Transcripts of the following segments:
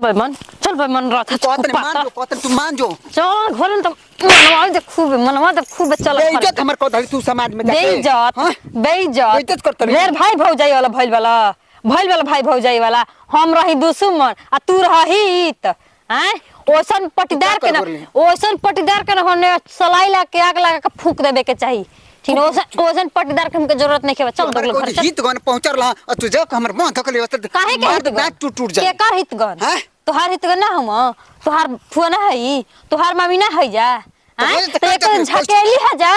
भाई मन चल भाई मन रहा था कहतन तू मान जो चल घोरन तो मनवा दे खूब चल बेइज्जत हमर को धरी तू समाज में जाके बेइज्जत करतन ढेर भाई भौजाई वाला भइल वाला भाई भौजाई वाला हम रही दुश्मन आ तू रही त हैं ओसन पटीदार के ना होने सलाई ला के आग लगा के फूक देबे के चाहिए ठीक ओसन पटीदार के हमके जरूरत नहीं है चल दगलो घर हित गन पहुंचर ला तू जा हमर मुंह धकले होत काहे के हित गन टूट जाए के का हित गन तोहार हित गन ना हम तोहार फुआ ना हई तोहार मामी ना हई जा हैं तो एक दिन झकेली है जा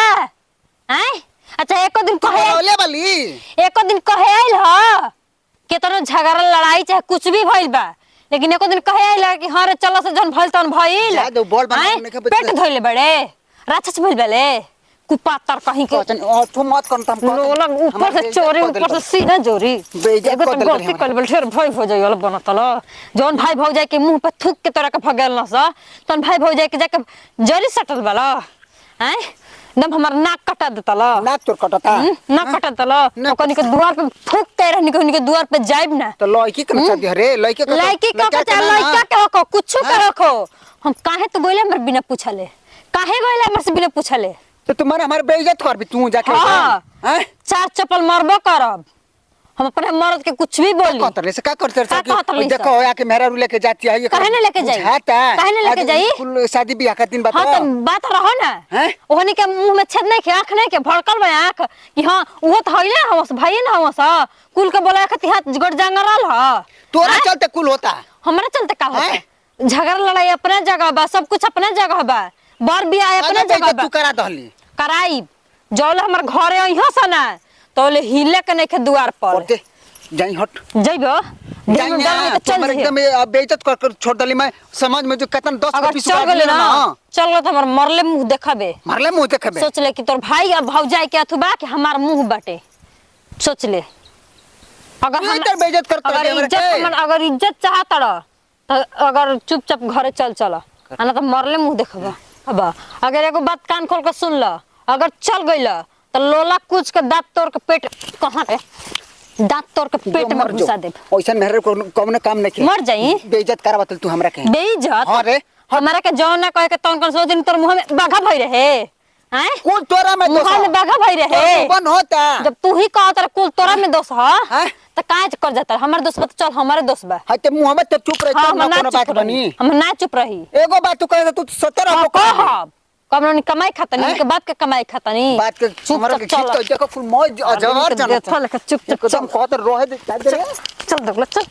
हैं अच्छा एक दिन कहे बोले वाली एक दिन कहे आइल ह केतनो झगड़ा लड़ाई चाहे कुछ भी भइल बा लेकिन एको दिन कहे आइल कि हां रे चलो से जन भइल तन भइल पेट धइले बड़े राक्षस भइल बले कुपातर कहीं के तू मत करत हम लोग ऊपर से चोरी ऊपर से सीधा चोरी एगो तो गलती कर बेल ढेर भाई हो जाई वाला बनतल जौन भाई भौजाई के मुंह पे थूक के तोरा के भगेल न स तन भाई भौजाई के जाके जरी सटल वाला हैं एकदम हमर नाक कटा देतल नाक तोर कटता नाक कटा देतल ओकनी के द्वार पे थूक के रहनी के द्वार पे जाइब ना तो लड़की के चाहती रे लड़के के कुछ के रखो हम काहे तो गोले हमर बिना पूछले काहे गोले हमर से बिना पूछले तो तुम्हारे हमारे बेइज्जत कर भी तू जाके हैं चार चप्पल मारबो करब हम अपने मर्द के कुछ भी बोली कतरे से का करते देखो आके मेरा रू लेके जाती है काहे न लेके जाई काहे न लेके जाई कुल शादी ब्याह का दिन बता हां तो बात रहो ना ओहनी के मुंह में छेद नहीं के आंख नहीं के भड़कल बा आंख कि हां वो तो हइले हमस भाई ना हमस कुल के बोला खती हाथ गड़ जांगरल ह तोरा चलते कुल होता हमरा चलते का होता झगड़ा लड़ाई अपने जगह बा सब कुछ अपने जगह बा बर बियाह अपने जगह बा तू करा दहली कराई जौले हमर घरे अइहो सना तोले हिले के नहीं के द्वार पर जाई हट जइबो चल एकदम बेइज्जत कर छोड़ दली मैं समझ में जो कतन 10 रुपया चल गेले ना चल गो त हमर मरले मुंह देखबे सोच ले कि तोर भाई और भौजाई के अथुबा के हमार मुंह बाटे सोच ले अगर हम बेइज्जत करत अगर इज्जत चाहत र त अगर चुपचाप घरे चल ना त मरले मुंह देखबा अब अगर एगो बात कान खोल के सुन ल अगर चल गइल त लोला कुछ के दांत तोड़ के पेट कहां रे दांत तोड़ के पेट में घुसा दे ओइसन मेरे को कौन काम नहीं किया मर जाई बेइज्जत करावत तू हमरा के बेइज्जत हां रे हमरा के जौन ना कहे के तन कर सो दिन तोर मुंह में बाघा भई रहे हैं कुल तोरा में दोष मुंह में बाघा भई रहे बन होता जब तू ही कहत रे कुल तोरा में दोष ह त काहे कर जाता हमर दोस्त बा चल हमारे दोस्त बा हां ते मुंह में तो चुप रह ना कोनो बात बनी हम ना चुप रही एगो बात तू कहे तू 70 हो कहब कमरोनी कमाई खातनी के बात के कमाई खातनी बात के हमरा के खींच तो देखो फुल मौज अजवर जाना चल चुप एकदम कहत रहे दे चल दगला चल